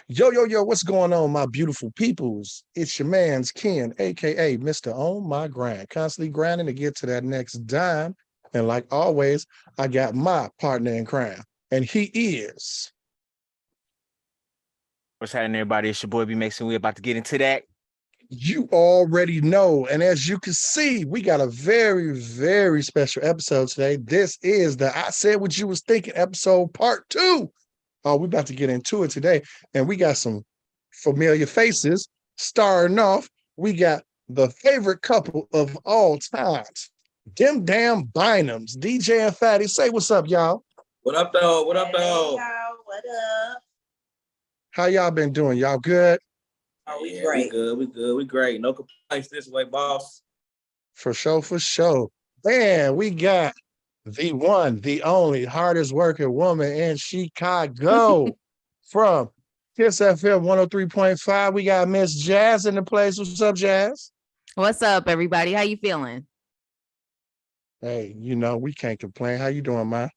Yo, yo, yo, what's going on, my beautiful peoples? It's your man's Ken, aka Mr. On My Grind, constantly grinding to get to that next dime. And like always, I got my partner in crime, and he is. What's happening, everybody? It's your boy B Mason. We're about to get into that. You already know. And as you can see, we got a very, very special episode today. This is the I Said What You Was Thinking episode part 2. Oh, we're about to get into it today. And we got some familiar faces. Starting off, we got the favorite couple of all times. Them damn Bynums. DJ and Fatty. Say what's up, y'all. What up, though? What up, though? Hey, y'all. What up? How y'all been doing? Y'all good? Oh, we great. We good. We great. No complaints this way, boss. For sure, for sure. Man, we got the one, the only hardest working woman in Chicago from Kiss FM 103.5. We got Miss Jazz in the place. What's up, Jazz? What's up, everybody? How you feeling? Hey, we can't complain. How you doing, man?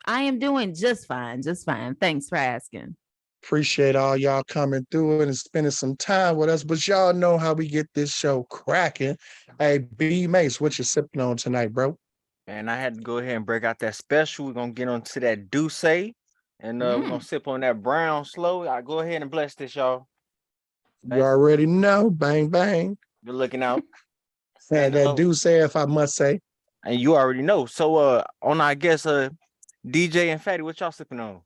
I am doing just fine, just fine. Thanks for asking. Appreciate all y'all coming through and spending some time with us. But y'all know how we get this show cracking. Hey, B Mace, what you sipping on tonight, bro? Man, I had to go ahead and break out that special. We're going to get onto that Douce. And we're going to sip on that brown slow. I'll go ahead and bless this, y'all. You already know. Bang, bang. You're looking out. And that Douce, if I must say. And you already know. So, I guess, DJ and Fatty, what y'all sipping on?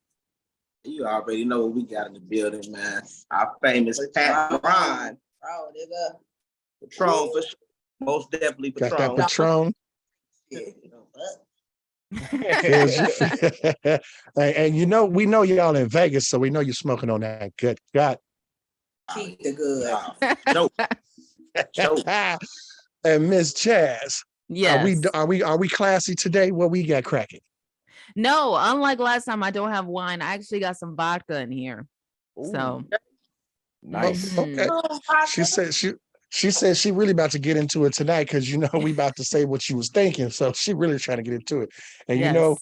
You already know what we got in the building, man. Our famous Pat Ron. Oh, nigga. Patron, for sure. Most definitely Patron. Got that Patron. And we know y'all in Vegas, so we know you're smoking on that good gut. Keep the good. Nope. And Miss Jazz, Yes. are we classy today? What we got cracking? No, unlike last time, I don't have wine. I actually got some vodka in here. Ooh, so nice. Okay. She said she really about to get into it tonight because we about to say what she was thinking. So she really trying to get into it. And yes.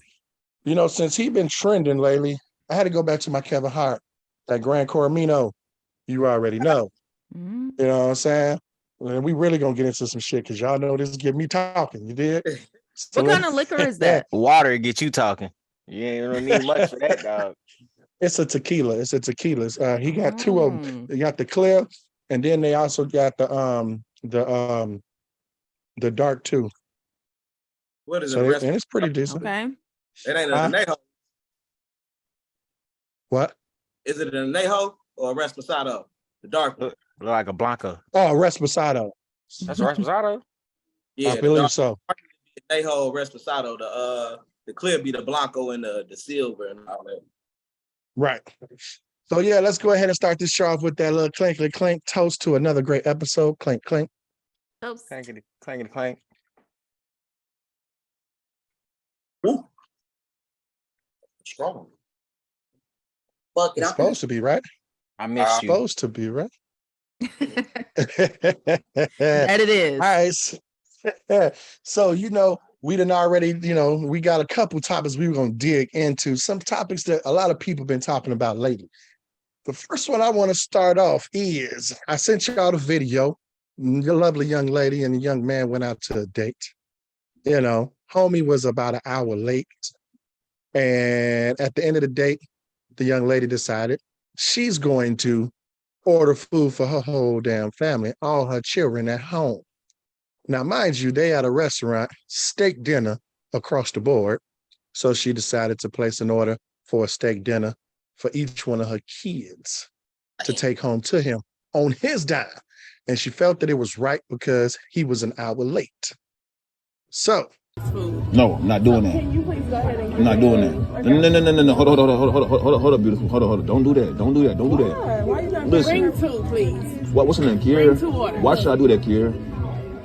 Since he been trending lately, I had to go back to my Kevin Hart, that Grand Coromino. You already know. Mm-hmm. You know what I'm saying? And we really gonna get into some shit because y'all know this is getting me talking. You did? So What kind of liquor is that? Water get you talking. You don't need much for that, dog. It's a tequila. He got two of them. They got the clear, and then they also got the dark too. What is So it? and it's pretty decent. Okay. It ain't a Anejo. What? Is it an Anejo or a Reposado? The dark one. Look like a Blanca. Oh, Reposado. That's a Reposado? Yeah, I believe so. Anejo, Reposado. The clear be the Blanco and the silver and all that. Right. So yeah, let's go ahead and start this show off with that little clink, clink toast to another great episode. Clink, clink. Oops. Clank. Ooh. Strong. Fuck it. It's supposed to be, right? I miss you. Supposed to be, right? That it is. All right. So, we done already, we got a couple topics we were going to dig into. Some topics that a lot of people been talking about lately. The first one I want to start off is I sent y'all the video. Your lovely young lady and the young man went out to a date. Homie was about an hour late. And at the end of the date, the young lady decided she's going to order food for her whole damn family, all her children at home. Now, mind you, they at a restaurant, steak dinner across the board. So she decided to place an order for a steak dinner for each one of her kids to take home to him on his dime. And she felt that it was right because he was an hour late. So. No, I'm not doing that. Can you please go ahead and I'm not doing that. No. Hold up, beautiful. Hold on. Don't do that. Why you not Listen. bring two, please? What's her name, Kiera? Why should I do that, Kiera?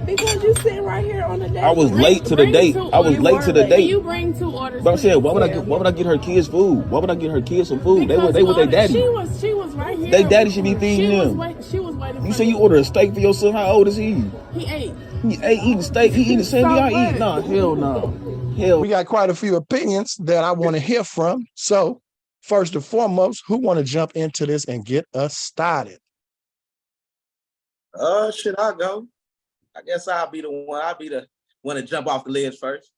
Because you sitting right here on the date. I was late to the date. Can you bring 2 orders? But I'm saying, why would I get her kids food? Why would I get her kids some food? They with their daddy. She was right here. They daddy should be feeding them. She was waiting. You say you order a steak for your son? How old is he? He ate. He ain't eating steak. He eating the same thing I eat. Nah, hell no. We got quite a few opinions that I want to hear from. So first and foremost, who want to jump into this and get us started? Should I go? I guess I'll be the one. I'll be the one to jump off the ledge first.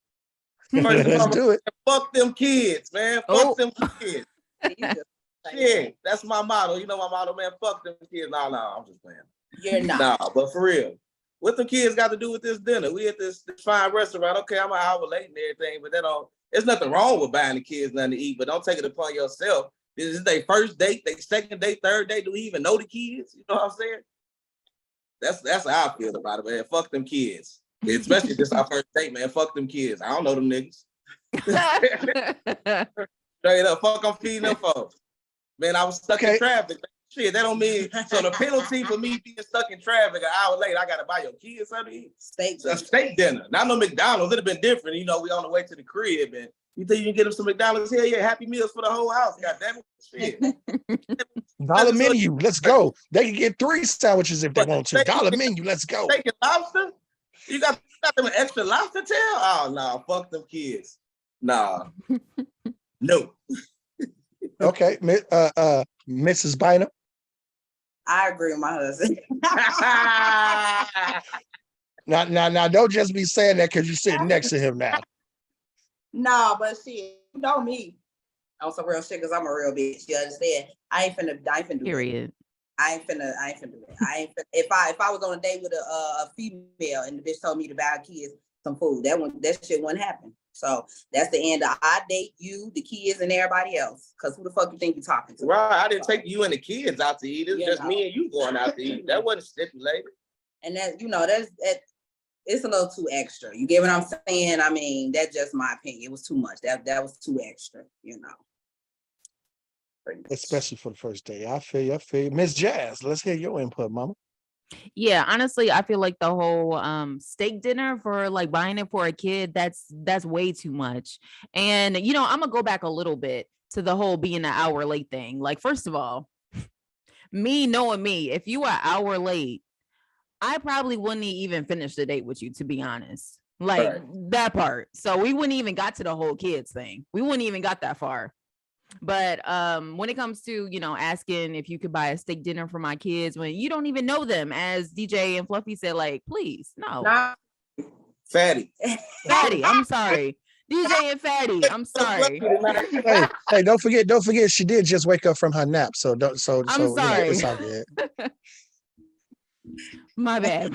First and Let's foremost, do it. fuck them kids, man. Oh. Fuck them kids. Shit, that's my motto. You know my motto, man. Fuck them kids. No, I'm just playing. You're not. Nah, but for real, what the kids got to do with this dinner? We at this fine restaurant. Okay, I'm an hour late and everything, but there's nothing wrong with buying the kids nothing to eat, but don't take it upon yourself. This is their first date, their second date, third date. Do we even know the kids? You know what I'm saying? That's how I feel about it, man. Fuck them kids. Especially this our first date, man. Fuck them kids. I don't know them niggas. Straight up, fuck I'm feeding them folks. Man, I was stuck in traffic. Shit, that don't mean so the penalty for me being stuck in traffic an hour later, I gotta buy your kids something to eat. Steak dinner. Not no McDonald's. It'd have been different. You know, we on the way to the crib, and you think you can get them some McDonald's? Hell yeah, Happy Meals for the whole house. God damn it. Shit. Dollar menu, let's go. They can get 3 sandwiches if they want to. Dollar menu, let's go. Steak and lobster? You got them an extra lobster tail? Oh no, fuck them kids. Nah. No. Okay, Mrs. Bynum. I agree with my husband. Now, don't just be saying that because you're sitting next to him now. No, but shit, you know me. On some real shit, because I'm a real bitch. You understand? I ain't finna do Period. I ain't finna do it. If I was on a date with a female and the bitch told me to buy kids some food, that shit wouldn't happen. So that's the end of I date you, the kids, and everybody else. Because who the fuck you think you're talking to? Right, I didn't take you and the kids out to eat. It's just me and you going out to eat. That wasn't stipulated. And that, that's it's a little too extra. You get what I'm saying? I mean, that's just my opinion. It was too much. That was too extra, Especially for the first day. I feel you. Miss Jazz, let's hear your input, mama. Yeah, honestly, I feel like the whole steak dinner for like buying it for a kid, that's way too much. And I'm gonna go back a little bit to the whole being an hour late thing. Like, first of all, me knowing me, if you are an hour late, I probably wouldn't even finish the date with you, to be honest. Like that part. So we wouldn't even got to the whole kids thing. We wouldn't even got that far. But when it comes to, asking if you could buy a steak dinner for my kids when you don't even know them, as DJ and Fluffy said, like, please, no. Fatty, I'm sorry. DJ and Fatty, I'm sorry. Hey, don't forget she did just wake up from her nap. So I'm sorry. It's all good. My bad.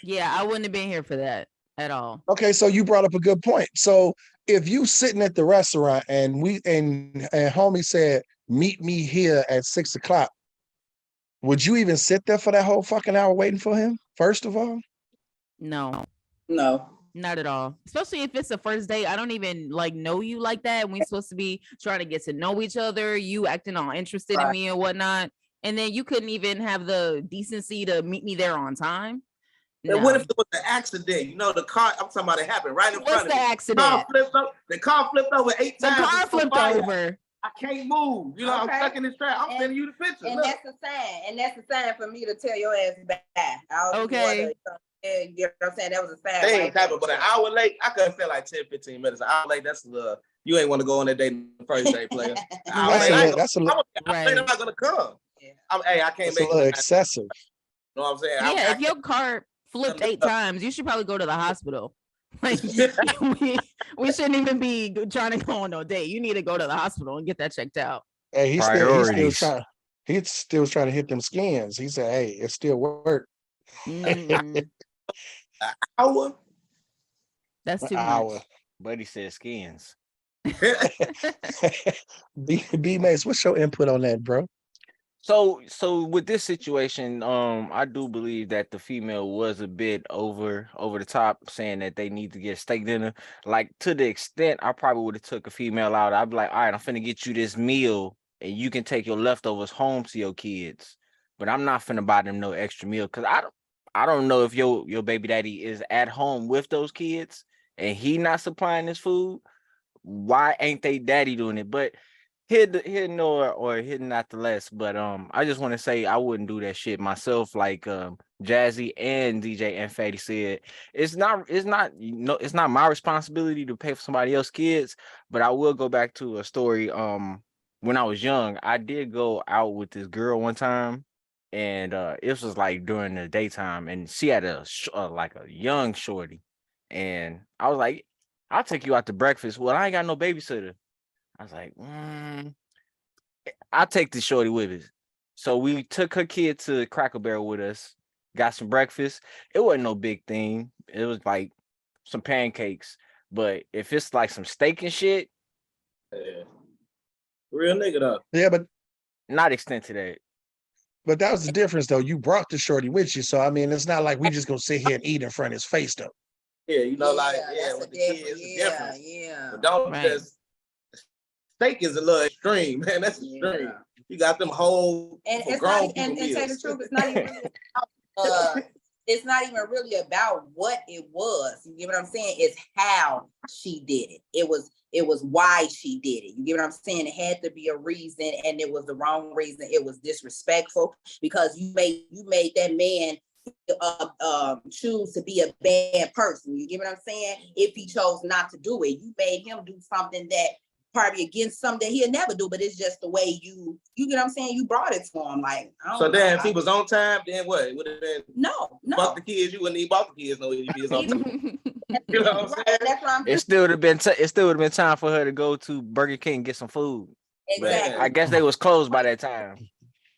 Yeah, I wouldn't have been here for that at all. Okay, so you brought up a good point. So if you sitting at the restaurant and homie said, meet me here at 6:00, would you even sit there for that whole fucking hour waiting for him? First of all? No, not at all. Especially if it's the first date. I don't even know you like that. And we're supposed to be trying to get to know each other. You acting all interested in me and whatnot. And then you couldn't even have the decency to meet me there on time. No. And what if it was an accident? The car, I'm talking about it happened right in front of me. What's the accident? The car flipped over 8 times. The car flipped over. I can't move. I'm stuck in this trap. I'm sending you the picture. And that's the sign. And that's the sign for me to tell your ass back. Okay. You know what I'm saying? That was a sign. They ain't happened, but an hour late, I couldn't feel like 10, 15 minutes. An hour late, that's a little, you ain't want to go on that date the first day, player. I'm not going to come. Yeah. I can't make it. A little excessive. You know what I'm saying? Yeah, if your car flipped 8 times, you should probably go to the hospital. Like, we shouldn't even be trying to go on no date. You need to go to the hospital and get that checked out. Hey, he's still trying to hit them skins. He said, hey, it still worked. An hour? That's too much. But he said skins. B Mace, what's your input on that, bro? So with this situation, I do believe that the female was a bit over the top, saying that they need to get steak dinner. Like, to the extent I probably would have took a female out. I'd be like, all right, I'm finna get you this meal and you can take your leftovers home to your kids, but I'm not finna buy them no extra meal, because I don't know if your baby daddy is at home with those kids and he not supplying this food. Why ain't they daddy doing it? But hitting or hitting not the less, but I just want to say I wouldn't do that shit myself. Like Jazzy and DJ and Fatty said, it's not it's not my responsibility to pay for somebody else's kids. But I will go back to a story. When I was young, I did go out with this girl one time, and it was like during the daytime, and she had like a young shorty, and I was like, I'll take you out to breakfast. Well, I ain't got no babysitter. I was like, I'll take the shorty with us. So we took her kid to Cracker Barrel with us, got some breakfast. It wasn't no big thing. It was like some pancakes. But if it's like some steak and shit, Yeah. Real nigga though. Yeah, but not extent to that. But that was the difference, though. You brought the shorty with you, so I mean, it's not like we just gonna sit here and eat in front of his face, though. Yeah, you know, like that's with a the kids, difference. it's different. Yeah. But don't Right. just steak is a little extreme, man. That's extreme. Yeah. You got them whole And for it's grown not, people and tell the meals. truth, it's not even really about, it's not even really about what it was. You get what I'm saying? It's how she did it. It was why she did it. You get what I'm saying? It had to be a reason, and it was the wrong reason. It was disrespectful because you made that man choose to be a bad person. You get what I'm saying? If he chose not to do it, you made him do something that probably against something that he'll never do, but it's just the way you get what I'm saying? You brought it to him. Like, I don't So know. then if he was on time, then what? It would have been No. fuck the kids. You wouldn't even bought the kids no if he was on time. You know what I'm Right, saying? that's what I'm It still would have been time for her to go to Burger King and get some food. exactly. But I guess they was closed by that time.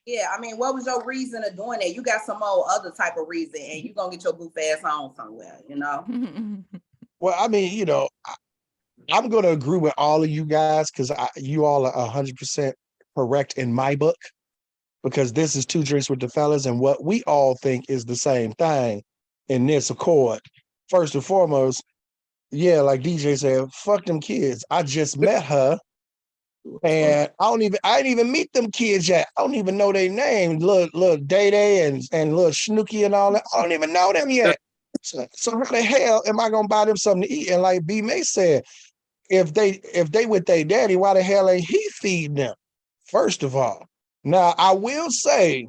Yeah, I mean, what was your reason of doing that? You got some old other type of reason, and you gonna get your goof ass on somewhere, you know? Well, I mean, you know, I'm going to agree with all of you guys because you all are 100% correct in my book, because this is Two Drinks with the Fellas, and what we all think is the same thing in this accord. First and foremost, yeah, like DJ said, fuck them kids. I just met her, and I didn't even meet them kids yet. I don't even know their name. Little Day Day and little Snooky and all that. I don't even know them yet. So how the hell am I gonna buy them something to eat? And like B May said, if they with their daddy, why the hell ain't he feeding them? First of all. Now I will say,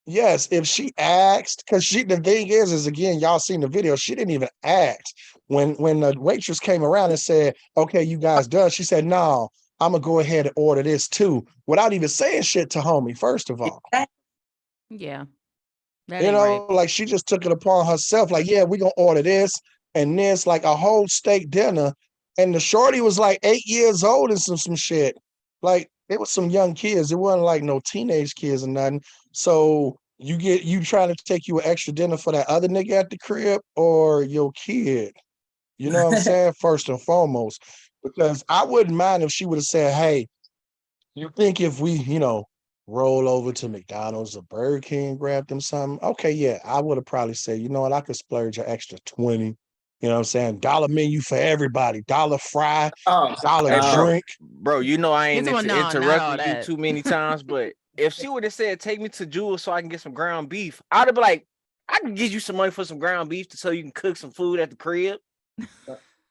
yes, if she asked, because the thing is again, y'all seen the video, she didn't even ask. When the waitress came around and said, okay, you guys done, she said, no, I'm gonna go ahead and order this too, without even saying shit to homie, first of all. Yeah. That You ain't know, right. like she just took it upon herself, like, yeah, we're gonna order this and this, like a whole steak dinner. And the shorty was like 8 years old and some shit. Like it was some young kids. It wasn't like no teenage kids or nothing. So you trying to take you an extra dinner for that other nigga at the crib or your kid. You know what I'm saying? First and foremost. Because I wouldn't mind if she would have said, hey, you think if we, roll over to McDonald's or Burger King, grab them something? Okay, yeah, I would have probably said, you know what, I could splurge an extra 20. You know what I'm saying? $1 menu for everybody. $1 fry, $1 Hey, drink. bro, you know I ain't This one, no, not all interrupted you that. too many times, but if she would have said, take me to Jewel so I can get some ground beef, I'd have been like, I can give you some money for some ground beef so you can cook some food at the crib.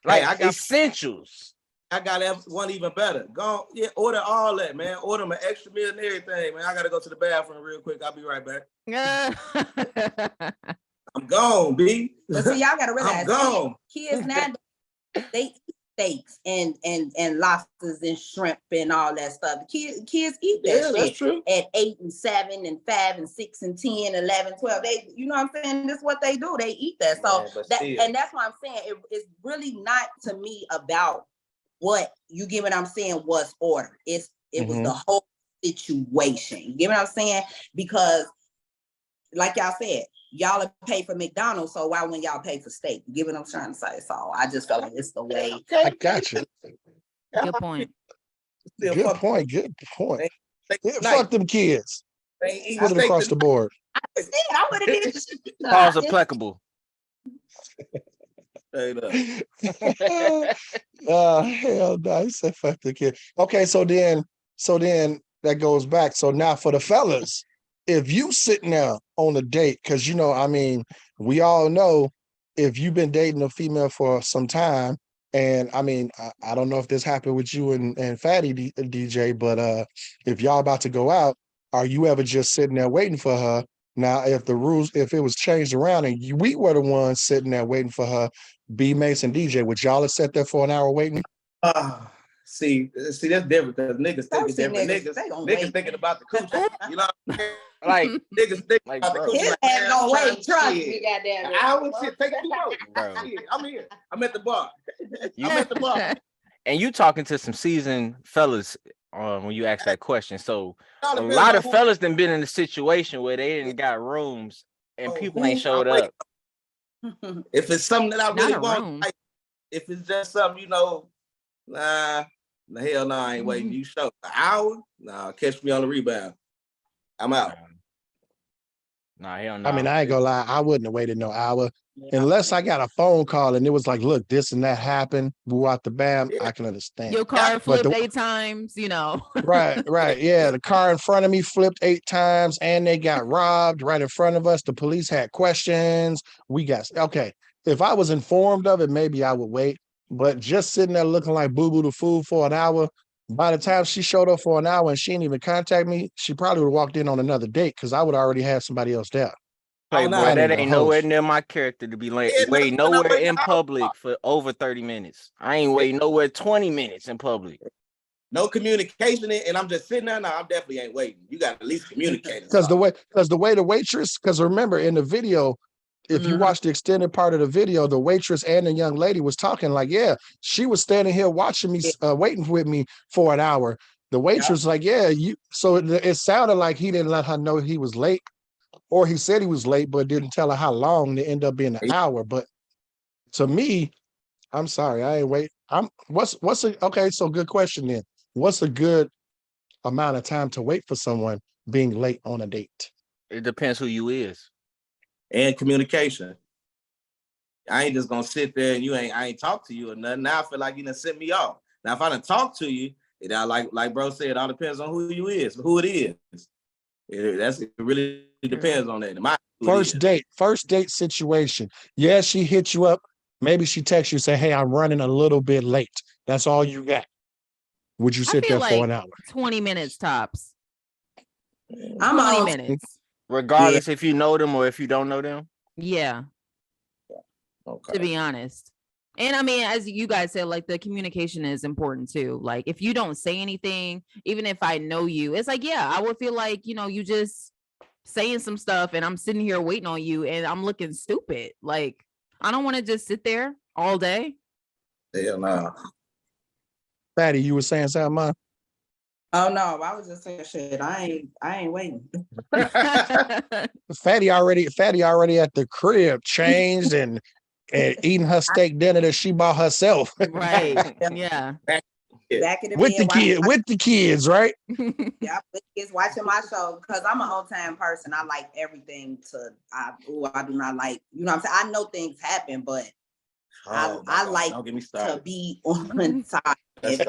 Like, I got essentials. I got one even better. Go, yeah, order all that, man. Order them an extra meal and everything, man. I gotta go to the bathroom real quick. I'll be right back. I'm gone, B. But see, y'all gotta realize, I'm gone. kids now, they eat steaks and lobsters and shrimp and all that stuff. Kids eat that Yeah, shit that's true. at 8 and 7 and 5 and 6 and 10, 11, 12. They, you know what I'm saying? This is what they do. They eat that. So Yeah, that's why I'm saying it's really not to me about what you get what I'm saying was ordered. It was the whole situation. You get what I'm saying? Because like y'all said, y'all have paid for McDonald's, so why wouldn't y'all pay for steak? You get what I'm trying to say? So I just felt like it's the way. I got you. Good point. Good point. Good point. Yeah, Nice. fuck them kids. Put it across the board. I would have did this. Pause applicable. Hell no, he said fuck the kid. Okay, so then that goes back. So now for the fellas, if you sitting there on a date, because we all know if you've been dating a female for some time And I mean, I don't know if this happened with you and Fatty DJ, but if y'all about to go out, are you ever just sitting there waiting for her? Now, if it was changed around and we were the ones sitting there waiting for her, B Mason DJ, would y'all have sat there for an hour waiting? See, that's different because niggas thinking different. Niggas thinking about the coochie. You know what I'm saying? Like Niggas thinking Like, about the bro. coochie. His Like, ass man, gonna I'm wait. trying to Trust shit. me, goddamn. I would shit, take it too long. Bro. Shit, I'm here. I'm at the bar. You- I'm at the bar. And you talking to some seasoned fellas when you ask that question. So All a depends lot on of who- fellas done been in a situation where they didn't got rooms and people who ain't showed I'm waiting up. If it's something that I Not really a want, room. like, if it's just something, nah, the hell no, I ain't waiting. You show an hour? Nah, catch me on the rebound. I'm out. Nah, hell no. I mean, I ain't gonna lie, I wouldn't have waited no hour. Unless I got a phone call and it was like, look, this and that happened, blew out the bam, I can understand. Your car But flipped the- 8 times, you know. Right. Yeah. The car in front of me flipped 8 times and they got robbed right in front of us. The police had questions. Okay. If I was informed of it, maybe I would wait. But just sitting there looking like Boo Boo the Fool for an hour, by the time she showed up for an hour and she didn't even contact me, she probably would have walked in on another date because I would already have somebody else there. Playboy, no, I that ain't ain't gonna nowhere hold you. near my character to be late. Yeah, Wait no, nowhere wait, in no. public for over 30 minutes. I ain't waiting nowhere 20 minutes in public. No communication, and I'm just sitting there. No, I definitely ain't waiting. You got to at least communicate. Because the way the waitress, because remember in the video, if you watch the extended part of the video, the waitress and the young lady was talking like, yeah, she was standing here watching me, waiting with me for an hour. The waitress like, yeah, you. So it sounded like he didn't let her know he was late, or he said he was late, but didn't tell her how long. It ended up being an hour. But to me, I'm sorry, I ain't wait. Okay? So good question then. What's a good amount of time to wait for someone being late on a date? It depends who you is. And communication. I ain't just gonna sit there and I ain't talk to you or nothing. Now I feel like you done sent me off. Now if I done talk to you, like bro said, it all depends on who you is, who it is. It really depends on that. First date situation. Yeah, she hit you up. Maybe she texts you, say, hey, I'm running a little bit late. That's all you got. Would you sit there for an hour? 20 minutes tops. I'm 20 on minutes. Regardless if you know them or if you don't know them. Yeah. Okay. To be honest. And I mean, as you guys said, like the communication is important too. Like if you don't say anything, even if I know you, it's like, yeah, I would feel like, you just saying some stuff and I'm sitting here waiting on you and I'm looking stupid. Like, I don't want to just sit there all day. Hell no. Fatty, you were saying something, man? Oh no, I was just saying shit. I ain't waiting. Fatty already at the crib, changed and eating her steak dinner that she bought herself. Right. Yeah. Back in the with bed, the kids, right? Yeah, with kids watching my show because I'm an old time person. I like everything I do not like, you know what I'm saying? I know things happen, but I like to be on time. If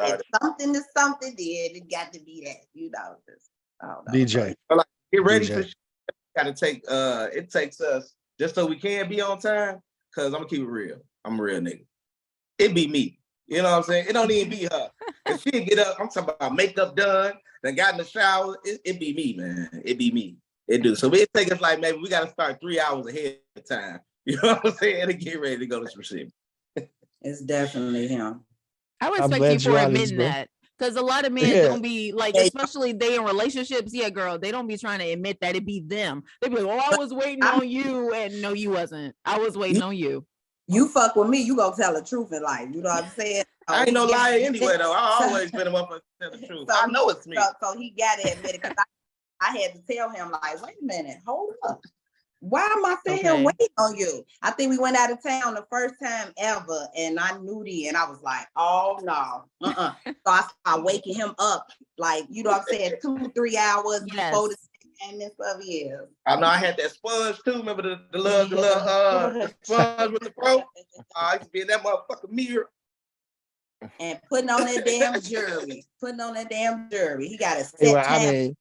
something is something, then it got to be that, I don't know. DJ. But like, get ready DJ. for shit. Gotta take it takes us just so we can be on time. Cause I'm gonna keep it real. I'm a real nigga. It be me. You know what I'm saying? It don't even be her. If she get up, I'm talking about makeup done, then got in the shower, it be me, man. It be me. It do. So it take us like maybe we gotta start 3 hours ahead of time. You know what I'm saying? To get ready to go to some shit. It's definitely him. I I'm respect glad you for you're honest, admitting bro. that. Because a lot of men Yeah. don't be like, especially they in relationships. Yeah, girl, they don't be trying to admit that it be them. They be like, oh, I was waiting on you. And no, you wasn't. I was waiting on you. You fuck with me, you gonna tell the truth in life. You know what I'm saying? I ain't no liar anyway, though. I always been a motherfucker to tell the truth. I know it's me. So he got to admit it because I had to tell him, like, wait a minute, hold up. Why am I sitting here waiting on you? I think we went out of town the first time ever, and I knew and I was like, oh no. So I started waking him up, like, you know what I'm saying, 2-3 hours before the and this stuff is. I know I had that sponge too. Remember the little sponge with the pro? I used to be in that motherfucking mirror. And putting on that damn jewelry. He got a set time.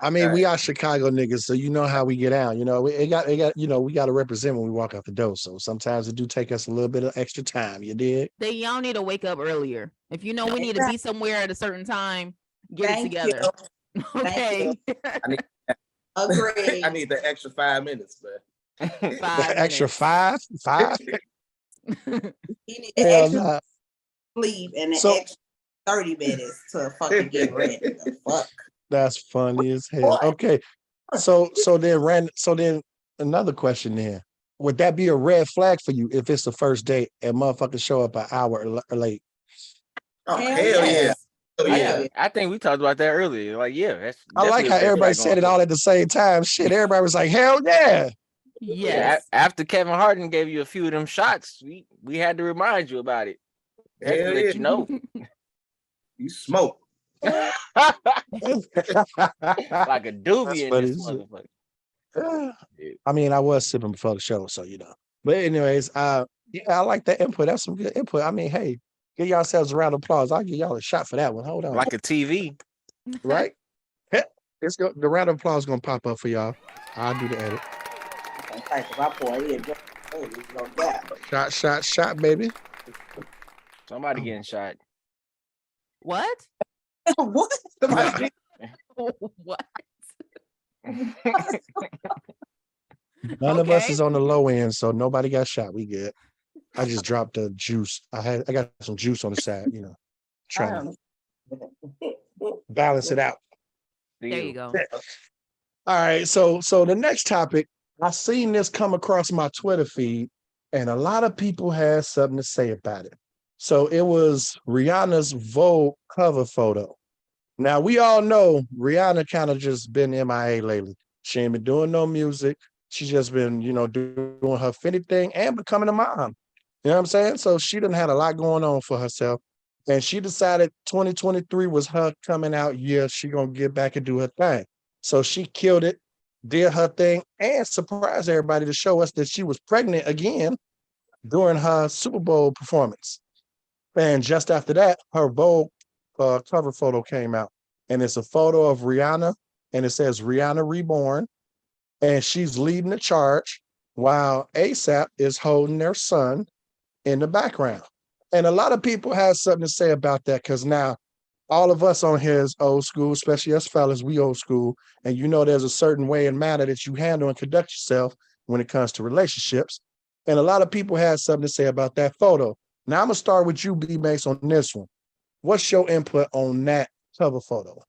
I mean, we are Chicago niggas, so you know how we get out. You know, it got, you know, we got to represent when we walk out the door. So sometimes it do take us a little bit of extra time. You did. Then y'all need to wake up earlier. If you know we need to be somewhere at a certain time, get Thank it together. you. Okay. Agree. I need the extra 5 minutes, man. 5 Extra minutes. five. He need the Hell extra nah. sleep and the So- extra 30 minutes to fucking get ready. The fuck. That's funny as hell. Okay, so then another question then. Would that be a red flag for you if it's the first date and motherfuckers show up an hour late? Oh, Hell hell yeah. yes. Hell yeah. I think we talked about that earlier. Like, yeah, that's I like definitely how a red everybody flag said going it all forward. at the same time. Shit, everybody was like, hell yeah. Yes. After Kevin Harden gave you a few of them shots, we had to remind you about it. We had to Hell let yeah. you know. You smoke. Like a doobie in funny this as shit. motherfucker. I mean, I was sipping before the show, so you know. But anyways, yeah, I like that input. That's some good input. I mean, hey, give yourselves a round of applause. I'll give y'all a shot for that one. Hold on. Like a TV. Right? The round of applause gonna pop up for y'all. I'll do the edit. Shot, baby. Somebody getting shot. What? What? Somebody- What? None of us Okay. is on the low end, so nobody got shot. We good. I just dropped the juice. I got some juice on the side, you know, trying to balance it out. There you go. All right, so the next topic, I seen this come across my Twitter feed, and a lot of people had something to say about it. So it was Rihanna's Vogue cover photo. Now we all know Rihanna kind of just been MIA lately. She ain't been doing no music. She's just been, you know, doing her Fenty thing and becoming a mom. You know what I'm saying? So she done had a lot going on for herself. And she decided 2023 was her coming out year. She gonna get back and do her thing. So she killed it, did her thing, and surprised everybody to show us that she was pregnant again during her Super Bowl performance. And just after that, her Vogue cover photo came out. And it's a photo of Rihanna, and it says Rihanna Reborn. And she's leading the charge while ASAP is holding their son in the background. And a lot of people have something to say about that because now all of us on here is old school, especially us fellas, we old school. And you know there's a certain way and manner that you handle and conduct yourself when it comes to relationships. And a lot of people have something to say about that photo. Now I'm going to start with you, B-Mace, on this one. What's your input on that cover photo?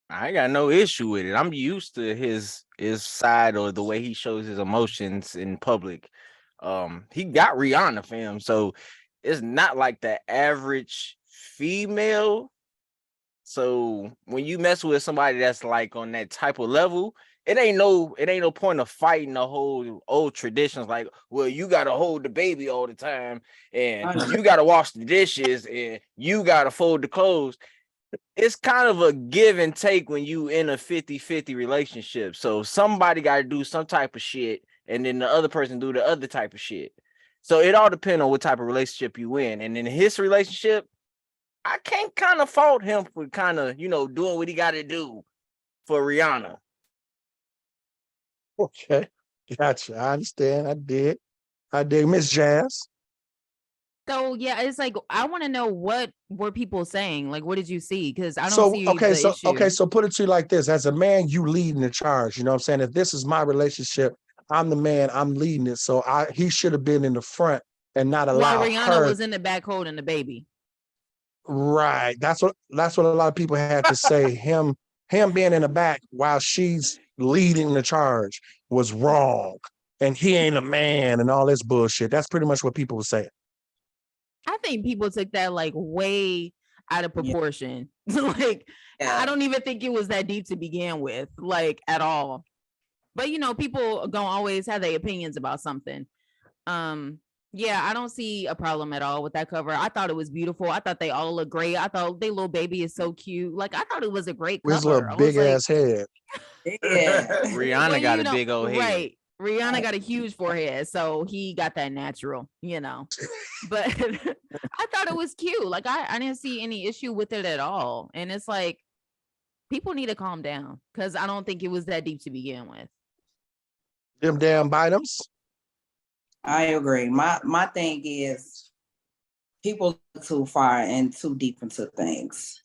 I ain't got no issue with it. I'm used to his side or the way he shows his emotions in public. He got Rihanna, fam. So it's not like the average female. So when you mess with somebody that's like on that type of level, it ain't no point of fighting the whole old traditions like, well, you gotta hold the baby all the time, and you gotta wash the dishes, and you gotta fold the clothes. It's kind of a give and take when you in a 50-50 relationship. So somebody got to do some type of shit, and then the other person do the other type of shit. So it all depends on what type of relationship you in. And in his relationship, I can't kind of fault him for kind of, you know, doing what he got to do for Rihanna. Okay, gotcha. I understand. I did. Miss Jazz. So yeah, it's like I want to know what were people saying. Like, what did you see? Because I don't see the issue. So put it to you like this: as a man, you leading the charge. You know what I'm saying? If this is my relationship, I'm the man. I'm leading it. So he should have been in the front and not allow While Rihanna her. was in the back holding the baby. Right. That's what a lot of people had to say. Him being in the back while she's leading the charge was wrong, and he ain't a man and all this bullshit. That's pretty much what people were saying. I think people took that like way out of proportion. Like, I don't even think it was that deep to begin with, like at all. But you know, people gonna always have their opinions about something. Yeah, I don't see a problem at all with that cover. I thought it was beautiful. I thought they all look great. I thought their little baby is so cute. Like, I thought it was a great cover. His little big ass head. Yeah. Rihanna got a big old head. Right. Rihanna got a huge forehead, so he got that natural, you know. But I thought it was cute. Like I didn't see any issue with it at all. And it's like, People need to calm down because I don't think it was that deep to begin with. Them damn Bynums. I agree. My thing is people look too far and too deep into things.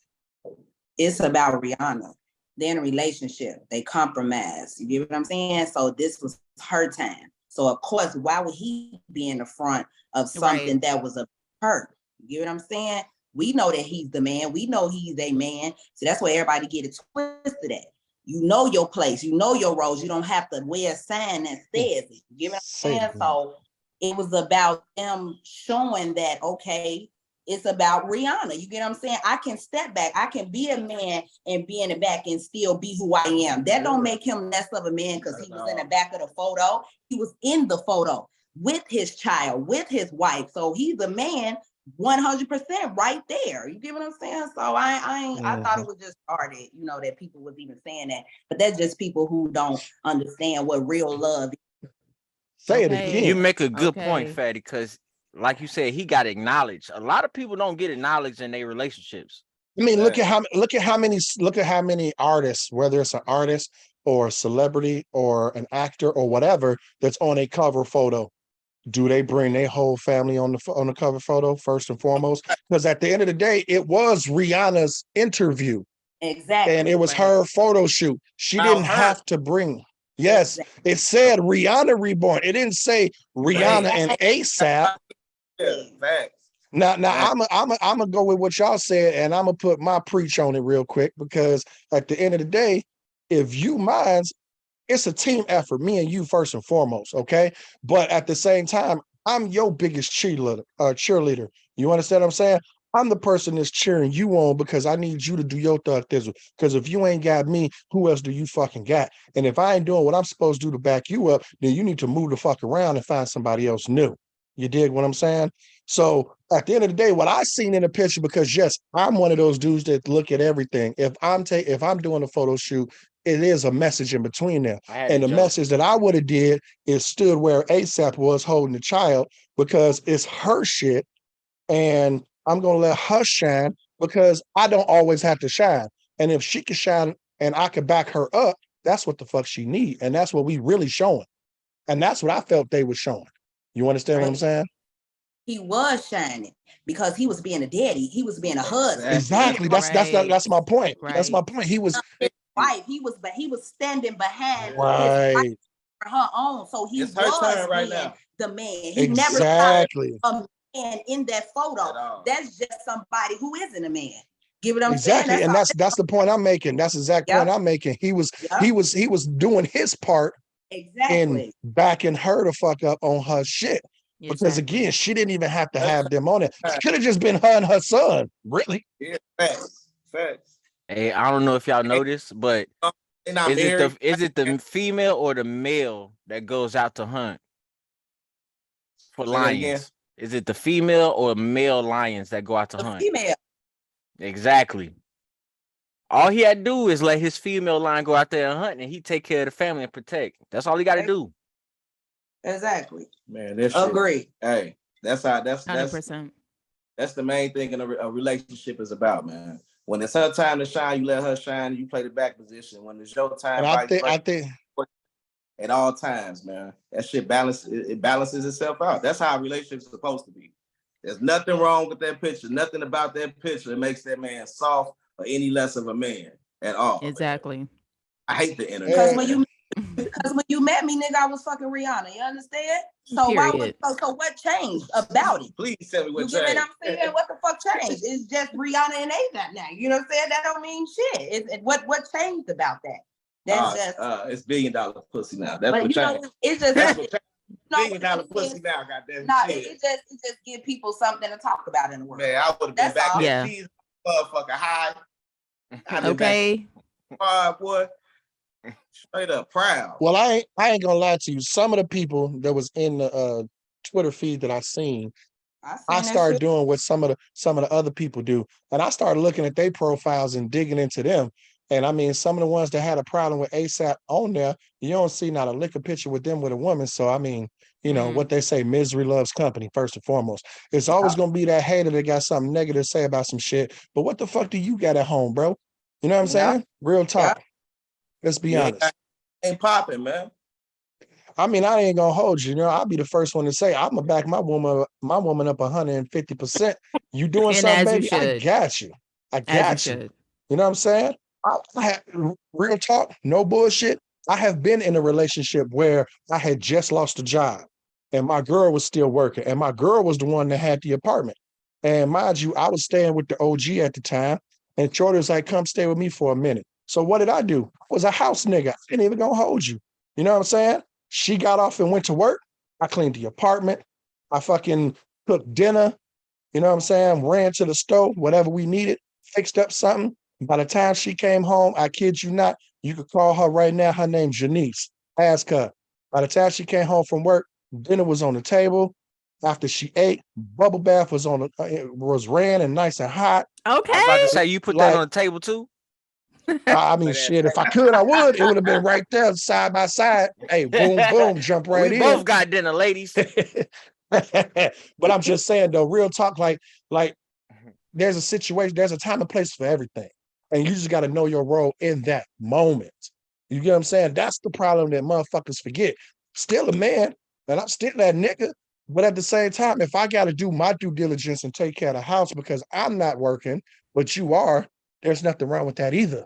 It's about Rihanna. They're in a relationship. They compromise. You get what I'm saying? So this was her time. So of course, why would he be in the front of something that was a her? You get what I'm saying? We know that he's the man. We know he's a man. So that's where everybody get it twisted at. You know your place. You know your roles. You don't have to wear a sign that says it. You get what I'm saying? So it was about them showing that, okay, it's about Rihanna. You get what I'm saying? I can step back. I can be a man and be in the back and still be who I am. That don't make him less of a man because he was in the back of the photo. He was in the photo with his child, with his wife. So he's a man 100% right there. You get what I'm saying? So I thought it was just started, you know, that people was even saying that. But that's just people who don't understand what real love is. Say it again. You make a good point, Fatty, because like you said, he got acknowledged. A lot of people don't get acknowledged in their relationships. I mean, look at how many artists, whether it's an artist or a celebrity or an actor or whatever, that's on a cover photo. Do they bring their whole family on the cover photo first and foremost? Because at the end of the day, it was Rihanna's interview. Exactly. And it was her photo shoot. She didn't have to bring. Yes, it said Rihanna Reborn. It didn't say Rihanna and ASAP. Now, I'm gonna go with what y'all said, and I'm gonna put my preach on it real quick because at the end of the day, if you minds, it's a team effort, me and you first and foremost, okay? But at the same time, I'm your biggest cheerleader. You understand what I'm saying? I'm the person that's cheering you on because I need you to do your thug thizzle. Because if you ain't got me, who else do you fucking got? And if I ain't doing what I'm supposed to do to back you up, then you need to move the fuck around and find somebody else new. You dig what I'm saying? So at the end of the day, what I seen in the picture, because yes, I'm one of those dudes that look at everything. If I'm doing a photo shoot, it is a message in between there. And the message that I would have did is stood where ASAP was holding the child because it's her shit. And I'm going to let her shine because I don't always have to shine. And if she can shine and I can back her up, that's what the fuck she need. And that's what we really showing. And that's what I felt they were showing. You understand what I'm saying? He was shining because he was being a daddy. He was being a husband. Exactly. That's my point. Right. That's my point. He was wife. He was standing behind his wife for her own. So he was being the man. He exactly. never a man in that photo. That's just somebody who isn't a man. Give it what I'm exactly. saying? And that's the point I'm making. That's the exact point I'm making. He was doing his part in backing her to fuck up on her shit. Because again, she didn't even have to have them on it. It could have just been her and her son. Really? Yeah, facts. Hey, I don't know if y'all noticed, but is it the female or the male that goes out to hunt for lions? Is it the female or male lions that go out to hunt? Female. Exactly. All he had to do is let his female lion go out there and hunt, and he take care of the family and protect. That's all he got to do. Exactly. Man, that's agree. Hey, that's 100%. That's the main thing in a relationship is about, man. When it's her time to shine, you let her shine. You play the back position. When it's your time, I think at all times, man, that shit balances itself out. That's how a relationship's supposed to be. There's nothing wrong with that picture. Nothing about that picture that makes that man soft or any less of a man at all. Exactly. Man. I hate the internet. Because when you met me, nigga, I was fucking Rihanna. You understand? So what changed about it? Please tell me what changed. You get what I'm saying? What the fuck changed? It's just Rihanna and A$AP now. You know what I'm saying? That don't mean shit. What changed about that? That's just it's $1 billion pussy now. That's what changed. It's just that's what changed. $1 billion pussy now, goddamn. No, it just give people something to talk about in the world. Man, I would have been back there. These motherfucker high. Okay. Boy. Straight up proud. Well, I ain't gonna lie to you. Some of the people that was in the Twitter feed that I started doing what some of the other people do, and I started looking at their profiles and digging into them. And I mean, some of the ones that had a problem with ASAP on there, you don't see not a lick of picture with them with a woman. So I mean, you know what they say, misery loves company. First and foremost, it's always gonna be that hater that got something negative to say about some shit. But what the fuck do you got at home, bro? You know what I'm saying? Real talk. Let's be honest. Ain't popping, man. I mean, I ain't gonna hold you. You know, I'll be the first one to say I'm gonna back my woman up 150%. You doing And something, as you baby? I should. got you. I As got you you. should. You know what I'm saying? I have, real talk, no bullshit. I have been in a relationship where I had just lost a job and my girl was still working, and my girl was the one that had the apartment. And mind you, I was staying with the OG at the time, and Shorty was like, come stay with me for a minute. So what did I do? I was a house nigga. I ain't even gonna hold you. You know what I'm saying? She got off and went to work. I cleaned the apartment. I fucking cooked dinner. You know what I'm saying? Ran to the stove, whatever we needed, fixed up something. By the time she came home, I kid you not, you could call her right now. Her name's Janice. Ask her. By the time she came home from work, dinner was on the table. After she ate, bubble bath was was ran and nice and hot. Okay. I was about to say, you put that on the table too? I mean, shit, if I could, I would. It would have been right there, side by side. Hey, boom, boom, jump right We in. both got dinner, ladies. But I'm just saying, though, real talk, like there's a situation, there's a time and place for everything. And you just got to know your role in that moment. You get what I'm saying? That's the problem that motherfuckers forget. Still a man, and I'm still that nigga. But at the same time, if I got to do my due diligence and take care of the house because I'm not working, but you are, there's nothing wrong with that either.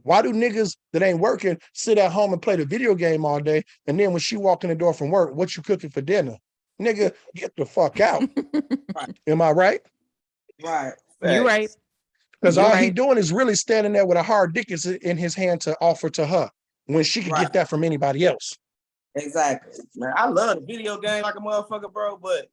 Why do niggas that ain't working sit at home and play the video game all day? And then when she walk in the door from work, what you cooking for dinner? Nigga, get the fuck out. Am I right? Right. You're right. Because all he doing is really standing there with a hard dick in his hand to offer to her when she could get that from anybody else. Exactly. Man, I love the video game like a motherfucker, bro, but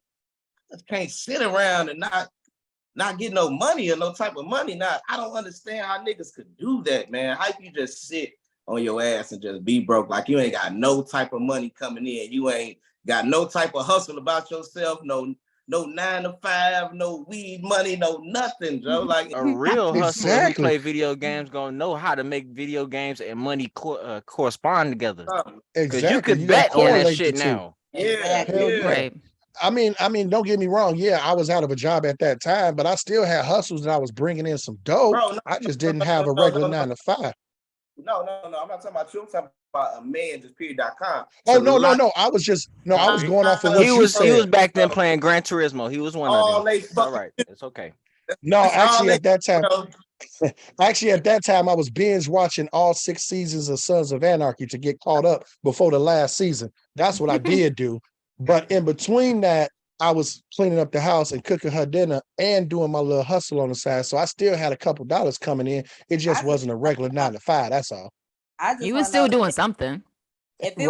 I just can't sit around and not get no money or no type of money. Now, I don't understand how niggas could do that, man. How you just sit on your ass and just be broke? Like you ain't got no type of money coming in. You ain't got no type of hustle about yourself. No 9 to 5, no weed money, no nothing, Joe. Like a real hustler who play video games gonna know how to make video games and money correspond together. Because you could bet on that shit now. Yeah, Right. I mean, don't get me wrong. Yeah, I was out of a job at that time, but I still had hustles and I was bringing in some dough. Bro, I just didn't have a regular 9 to 5. No. I'm not talking about you. I'm talking about a man, just period.com. Oh, no. I was going off of what you said. He was back then playing Gran Turismo. He was one of them. It's all right. It's okay. No, actually at that time, I was binge watching all 6 seasons of Sons of Anarchy to get caught up before the last season. That's what I did do. But in between that, I was cleaning up the house and cooking her dinner and doing my little hustle on the side. So I still had a couple dollars coming in. It just wasn't a regular 9 to 5. That's all. You was still doing something. If it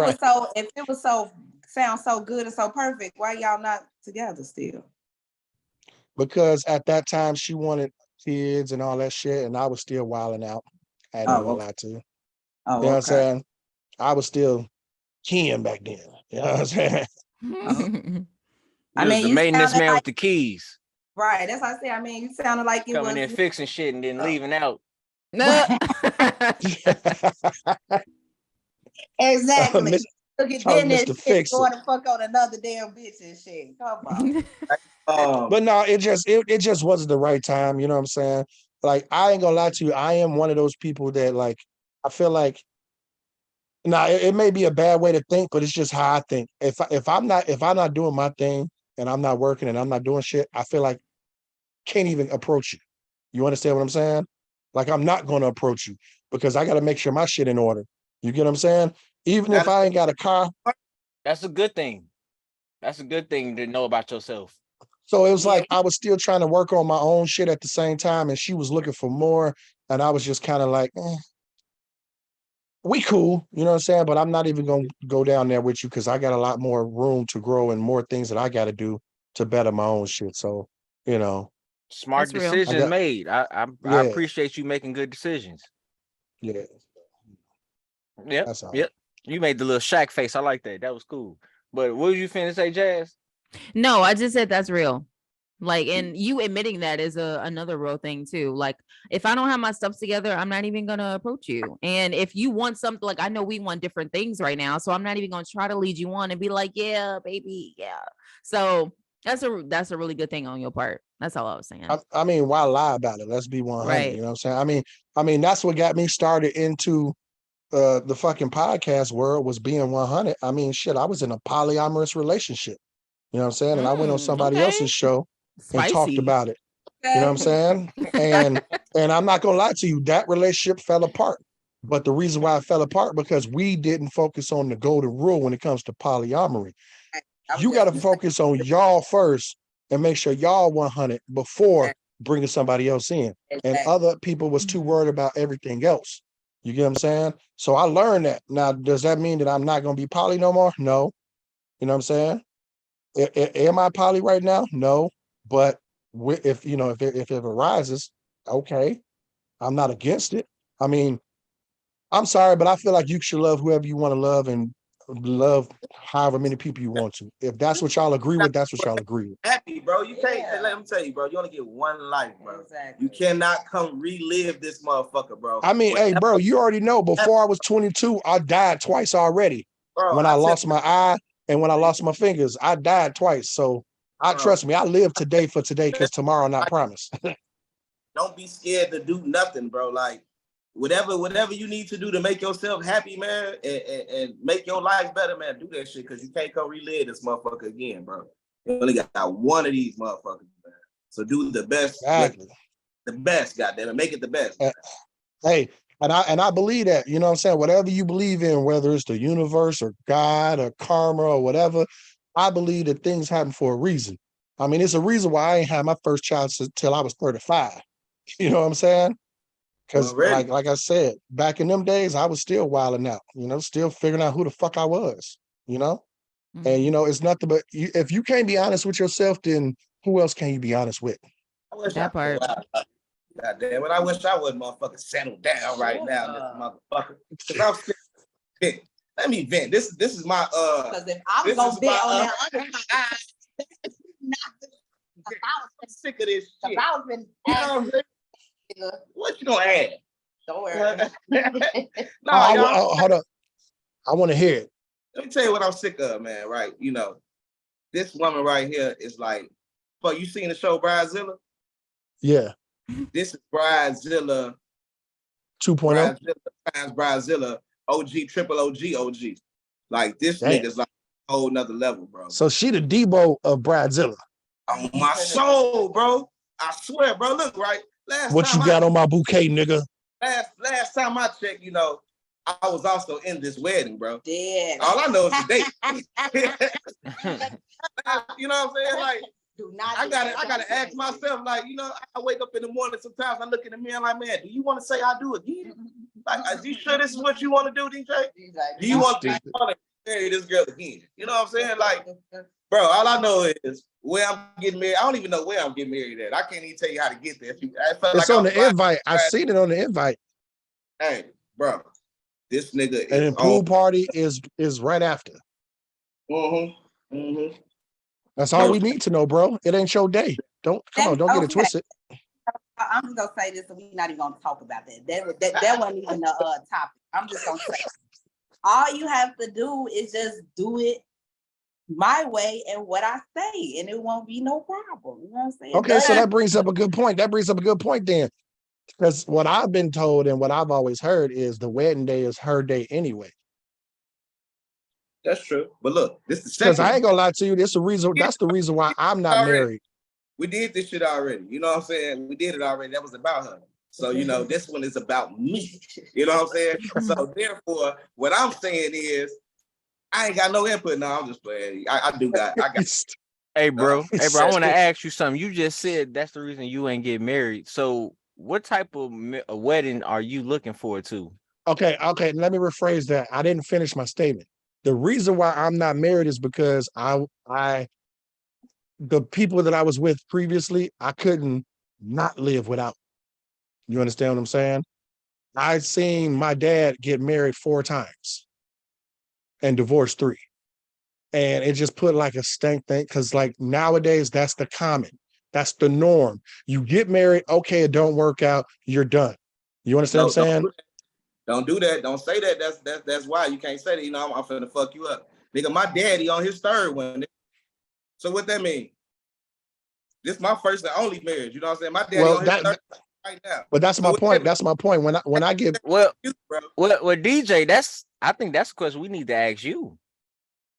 was so sound so good and so perfect, why y'all not together still? Because at that time she wanted kids and all that shit, and I was still wilding out. I ain't gonna lie to you. Oh, you know what I'm saying? I was still keying back then. You know what I'm saying? I mean, the maintenance man with the keys. Right. That's what I said. I mean, you sounded like you coming in fixing shit and then leaving out. Exactly. Look at Dennis going to fuck on another damn bitch and shit. Come on. But no, it just wasn't the right time. You know what I'm saying? Like, I ain't gonna lie to you. I am one of those people that, like, I feel like, now it may be a bad way to think, but it's just how I think. If I'm not doing my thing and I'm not working and I'm not doing shit, I feel like can't even approach you. You understand what I'm saying? Like, I'm not going to approach you because I got to make sure my shit in order. You get what I'm saying? Even if I ain't got a car. That's a good thing. That's a good thing to know about yourself. So it was like I was still trying to work on my own shit at the same time, and she was looking for more, and I was just kind of like, we cool, you know what I'm saying? But I'm not even going to go down there with you because I got a lot more room to grow and more things that I got to do to better my own shit. So, you know. Smart decision made. I appreciate you making good decisions. Yeah. Yep. Yep. You made the little Shaq face. I like that. That was cool. But what did you finna say, Jazz? No, I just said that's real. Like, and you admitting that is another real thing too. Like, if I don't have my stuff together, I'm not even gonna approach you. And if you want something, like, I know we want different things right now, so I'm not even gonna try to lead you on and be like, yeah, baby, yeah. So That's a really good thing on your part. That's all I was saying. I mean, why lie about it? Let's be 100. Right. You know what I'm saying? I mean, that's what got me started into the fucking podcast world was being 100. I mean, shit, I was in a polyamorous relationship. You know what I'm saying? And I went on somebody okay. else's show and talked Spicy. about it. You know what I'm saying? And I'm not gonna lie to you, that relationship fell apart. But the reason why it fell apart because we didn't focus on the golden rule when it comes to polyamory. You got to focus on y'all first and make sure y'all 100 before bringing somebody else in. And other people was too worried about everything else. You get what I'm saying? So I learned that. Now, does that mean that I'm not going to be poly no more? No. You know what I'm saying? Am I poly right now? No. But if it arises, okay, I'm not against it. I mean, I'm sorry, but I feel like you should love whoever you want to love and love however many people you want to. If that's what y'all agree with, that's what y'all agree with. Happy, bro. You can't let me tell you, bro. You only get one life, bro. Exactly. You cannot come relive this motherfucker, bro. I mean, hey, bro, you already know before I was 22, I died twice already. Bro, when I lost my eye and when I lost my fingers, I died twice. So trust me, I live today for today because tomorrow not promised. Don't be scared to do nothing, bro. Like whatever you need to do to make yourself happy, man, and make your life better, man, do that shit because you can't come relive this motherfucker again, bro. You only got one of these motherfuckers, man. So do the best. Exactly. The best, goddamn it. Make it the best. Hey, and I believe that, you know what I'm saying? Whatever you believe in, whether it's the universe or God or karma or whatever, I believe that things happen for a reason. I mean, it's a reason why I ain't had my first child till I was 35. You know what I'm saying? Because like I said, back in them days, I was still wilding out, still figuring out who the fuck I was, Mm-hmm. And, it's nothing but if you can't be honest with yourself, then who else can you be honest with? That part. God damn it, I wish I would motherfucking settle down right now, this motherfucker. Because I'm let me vent. This is my Because if I was gonna bet on that other I'm sick of this shit. I was been what you gonna add? Don't worry. Hold up. I want to hear it. Let me tell you what I'm sick of, man. Right? This woman right here is like, but you seen the show Bridezilla? Yeah. This is Bridezilla 2.0. Bridezilla times Bridezilla OG, triple OG. Like this nigga's like a whole nother level, bro. So she the Debo of Bridezilla. On my soul, bro. I swear, bro. Look, right. What you got on my bouquet, nigga? Last time I checked, I was also in this wedding, bro. Yeah. All I know is the date. You know what I'm saying? Like, I gotta ask myself, like, I wake up in the morning, sometimes I look in the mirror like, man, do you want to say I do again? Like, are you sure this is what you want to do, DJ? Do you want to marry this girl again? You know what I'm saying? Like, bro, all I know is where I'm getting married. I don't even know where I'm getting married at. I can't even tell you how to get there. It's on the invite. I seen it on the invite. Hey, bro, this nigga and then pool party is right after. That's all we need to know, bro. It ain't your day. Don't get it twisted. I'm just gonna say this, so we're not even gonna talk about that. That wasn't even a topic. I'm just gonna say, all you have to do is just do it my way and what I say, and it won't be no problem. You know what I'm saying? Okay, so that brings up a good point. Then. Because what I've been told and what I've always heard is the wedding day is her day anyway. That's true. But look, this is the second. Because I ain't gonna lie to you, that's the reason why I'm not married. We did this shit already. You know what I'm saying? We did it already. That was about her. So, this one is about me. You know what I'm saying? So therefore, what I'm saying is I ain't got no input. No, I'm just playing. I got. Hey, bro. I want to ask you something. You just said that's the reason you ain't get married. So what type of wedding are you looking forward to? Okay. Let me rephrase that. I didn't finish my statement. The reason why I'm not married is because the people that I was with previously, I couldn't not live without. You understand what I'm saying? I've seen my dad get married 4 times and divorced 3. And it just put like a stank thing. Cause like nowadays, that's the common. That's the norm. You get married, okay, it don't work out, you're done. You understand what I'm saying? Don't do that. Don't say that. That's why you can't say that. I'm finna fuck you up. Nigga, my daddy on his 3rd one. So what that mean? This is my first and only marriage. You know what I'm saying? My daddy Well, on his 30th right now. but that's my point. That's my point. When I get well, DJ, I think that's a question we need to ask you.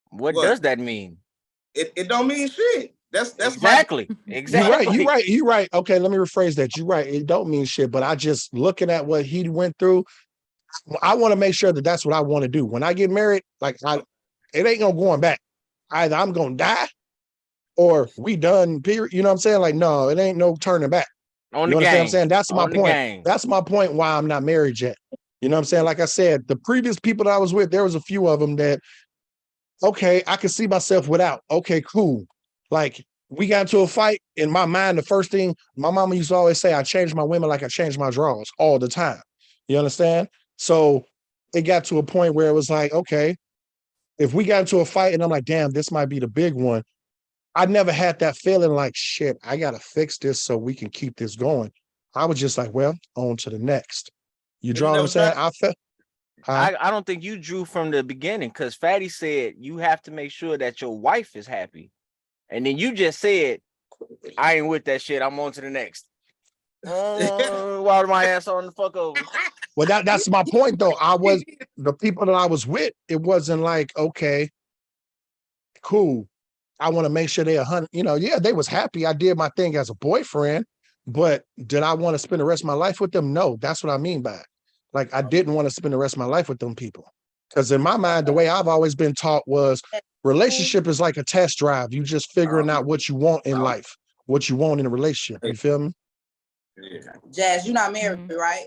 What does that mean? It don't mean shit. That's exactly. You're right. Okay, let me rephrase that. You're right. It don't mean shit, but I just looking at what he went through. I want to make sure that that's what I want to do. When I get married, like it ain't no going back. Either I'm gonna die or we done, period. You know what I'm saying? Like, no, it ain't no turning back. You understand what I'm saying? That's my point. That's my point why I'm not married yet. You know what I'm saying? Like I said, the previous people that I was with, there was a few of them that, okay, I can see myself without. Okay, cool. Like, we got into a fight. In my mind, the first thing my mama used to always say, I change my women like I change my drawers all the time. You understand? So it got to a point where it was like, okay, if we got into a fight and I'm like, damn, this might be the big one. I never had that feeling like, shit, I got to fix this so we can keep this going. I was just like, well, on to the next. You draw what I'm saying? I don't think you drew from the beginning, because Fatty said you have to make sure that your wife is happy. And then you just said, I ain't with that shit. I'm on to the next. Wild my ass on the fuck over. Well, that's my point, though. The people that I was with, it wasn't like, okay, cool. I want to make sure they're 100. You know, yeah, they was happy. I did my thing as a boyfriend, but did I want to spend the rest of my life with them? No, that's what I mean by it. Like, I didn't want to spend the rest of my life with them people. Because in my mind, the way I've always been taught was relationship is like a test drive. You just figuring out what you want in life, what you want in a relationship. You feel me? Jazz, you're not married, right?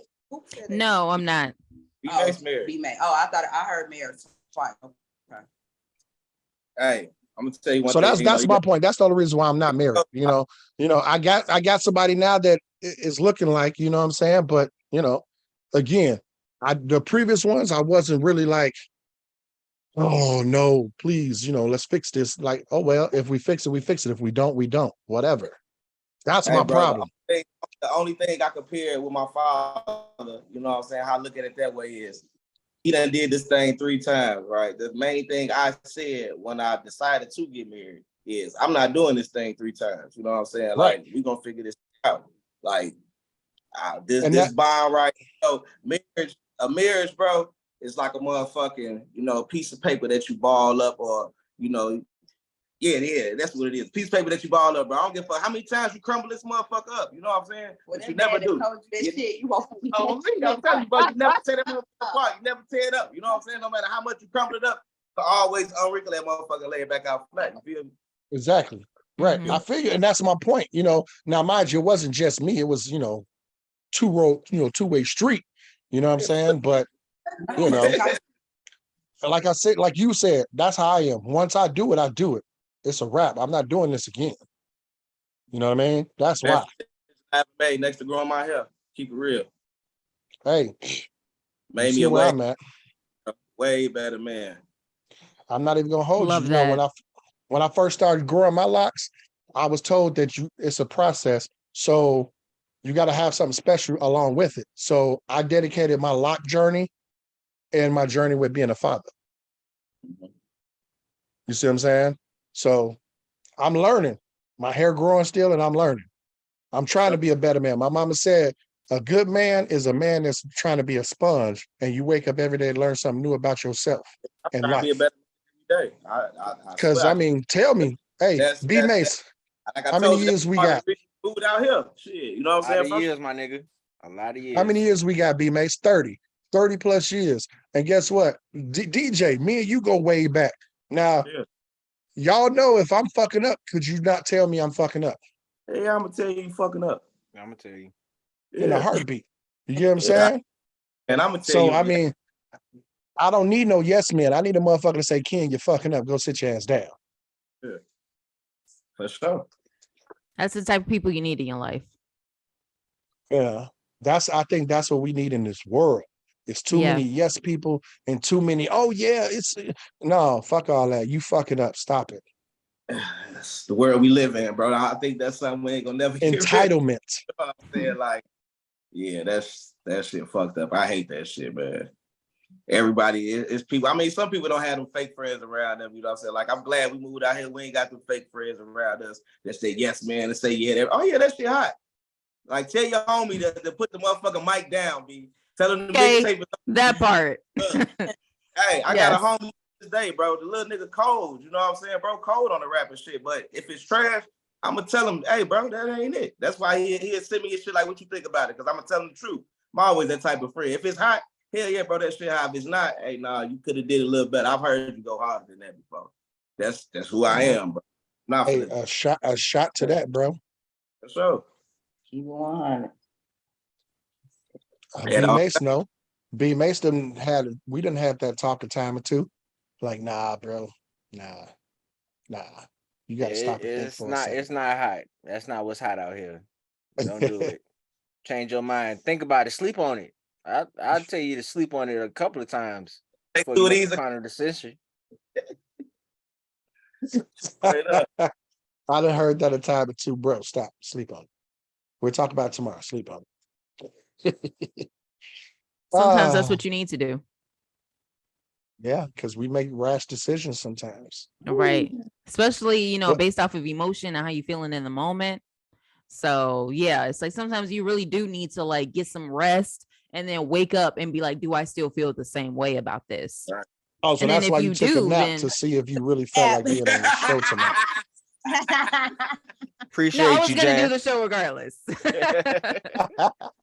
No, I'm not. B-May's married. B-May. Oh, I heard married twice. Okay. Hey, I'm gonna tell you one so thing. That's my point. That's the only reason why I'm not married. You know, I got somebody now that is looking like, you know what I'm saying? But, you know, again, the previous ones, I wasn't really like, oh no, please, you know, let's fix this. Like, oh well, if we fix it, we fix it. If we don't, we don't. Whatever. That's my problem. The only thing I compare with my father, you know what I'm saying, how I look at it that way is he done did this thing 3 times, right? The main thing I said when I decided to get married is I'm not doing this thing 3 times. You know what I'm saying? Right. Like, we're gonna figure this out. Like, this bond, right? So a marriage, bro, is like a motherfucking, you know, piece of paper that you ball up, or, you know, yeah, that's what it is. Piece of paper that you ball up, bro. I don't give a fuck how many times you crumble this motherfucker up. You know what I'm saying? Well, you never do. Told you that shit, you won't. I'm telling you, bro, you never tear that motherfucker apart. You never tear it up. You know what I'm saying? No matter how much you crumble it up, you always unwrinkle that motherfucker and lay it back out flat. You feel me? Exactly. Right. Mm-hmm. I figure, and that's my point. You know, now mind you, it wasn't just me. It was, you know, two-way street. You know what I'm saying? But, you know, like I said, like you said, that's how I am. Once I do it, I do it. It's a wrap. I'm not doing this again. You know what I mean? That's why. I made next to growing my hair. Keep it real. Hey, made me a way better man. I'm not even gonna hold Love you. You know, that. when I first started growing my locks, I was told that it's a process. So you got to have something special along with it. So I dedicated my lock journey and my journey with being a father. You see what I'm saying? So I'm learning. My hair growing still, and I'm learning. I'm trying to be a better man. My mama said, a good man is a man that's trying to be a sponge, and you wake up every day and learn something new about yourself and life. Be a better man every day. Because I mean, tell me, hey, B Mace, how many years we got? Moved out here. Shit, you know what I'm saying? A lot of years, my nigga. A lot of years. How many years we got, B Mace? 30 plus years. And guess what? DJ, me and you go way back. Now, y'all know if I'm fucking up, could you not tell me I'm fucking up? Hey, I'm gonna tell you fucking up. I'm gonna tell you. In a heartbeat. You get what I'm saying? And I'm gonna tell you. So I mean, I don't need no yes man. I need a motherfucker to say, Ken, you're fucking up. Go sit your ass down. Yeah. For sure. That's the type of people you need in your life. Yeah. I think that's what we need in this world. It's too many yes people and too many, oh yeah, no, fuck all that. You fucking up. Stop it. That's the world we live in, bro. I think that's something we ain't gonna never get entitlement. Rid of. You know what I'm saying? Like, yeah, that shit fucked up. I hate that shit, man. everybody is people. I mean, some people don't have them fake friends around them. You know what I'm saying? Like, I'm glad we moved out here. We ain't got them fake friends around us that say yes, man, and say yeah. Oh yeah, that shit hot. Like, tell your homie to put the motherfucking mic down, B. Tell him the mixtape. That part. Hey, I got a homie today, bro. The little nigga cold. You know what I'm saying, bro? Cold on the rap and shit. But if it's trash, I'm gonna tell him, hey, bro, that ain't it. That's why he'll send me his shit like, what you think about it? Because I'm gonna tell him the truth. I'm always that type of friend. If it's hot, hell yeah, bro, that shit hot. If it's not, hey, nah, you could have did a little better. I've heard you go harder than that before. That's who I am, bro. Not hey, a shot to that, bro. For sure. Keep 100. B Mace, no. B Mace we didn't have that talk a time or two. Like, nah, bro. Nah. You gotta stop it. It's not hot. That's not what's hot out here. Don't do it. Change your mind. Think about it. Sleep on it. I'll tell you to sleep on it a couple of times before you make a final decision. I done heard that a time or two, bro. Stop. Sleep on it. We'll talk about it tomorrow. Sleep on it. Sometimes that's what you need to do. Yeah, because we make rash decisions sometimes. Right. Especially, based off of emotion and how you feeling in the moment. So yeah, it's like sometimes you really do need to like get some rest and then wake up and be like, do I still feel the same way about this? Oh, so and that's why you took a nap to see if you really felt like being on the show tonight. Appreciate I was you, gonna Jazz. do the show regardless.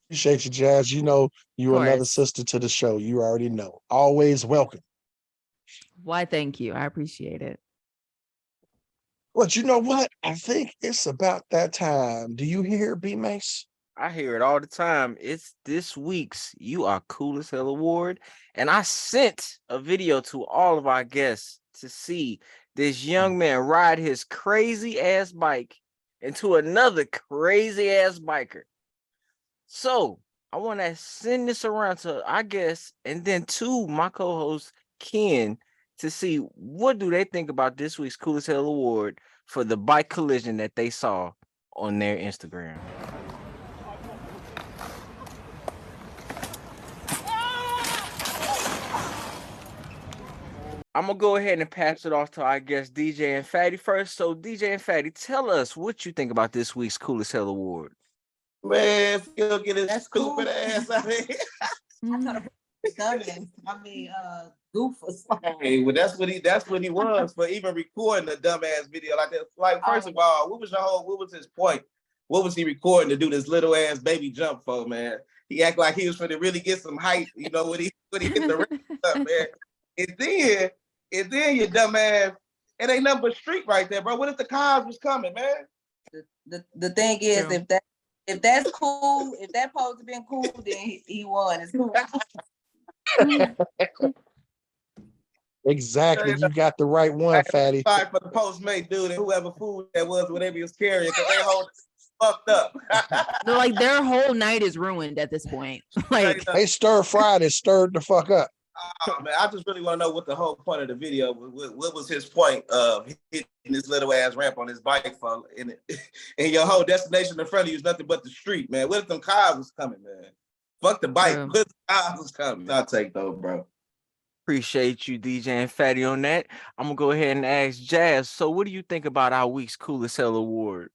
Appreciate you, Jazz. You another sister to the show. You already know. Always welcome. Why, thank you. I appreciate it. But you know what? I think it's about that time. Do you hear B Mace? I hear it all the time. It's this week's You Are Cool as Hell Award. And I sent a video to all of our guests to see this young man ride his crazy ass bike into another crazy ass biker. So I want to send this around to our guests and then to my co-host Ken to see what do they think about this week's Cool as Hell Award for the bike collision that they saw on their Instagram. I'm going to go ahead and pass it off to our guests, DJ and Fatty first. So, DJ and Fatty, tell us what you think about this week's Cool as Hell Award. Man, Phil, get his stupid ass out of here. I thought goofus. Hey, well, that's what he was for even recording a dumbass video like that. Like, first of all, what was his point? What was he recording to do this little ass baby jump for, man? He act like he was trying to really get some height, when he hit the ring up, man. And then you dumbass, it ain't nothing but street right there, bro. What if the cars was coming, man? The thing is, if that's cool, if that supposed to been cool, then he won. It's cool. Exactly. You got the right one, Fatty. Sorry for the Postmate dude and whoever food that was, whatever he was carrying, because they hold fucked up. No, like their whole night is ruined at this point. Like they stirred the fuck up. Oh, man, I just really want to know what the whole point of the video was. What was his point of hitting this little ass ramp on his bike for? And your whole destination in front of you is nothing but the street, man. What if them cars was coming, man? Fuck the bike. What if the cars was coming? I'll take those, bro. Appreciate you, DJ and Fatty, on that. I'm going to go ahead and ask Jazz. So what do you think about our week's Cool as Hell Award?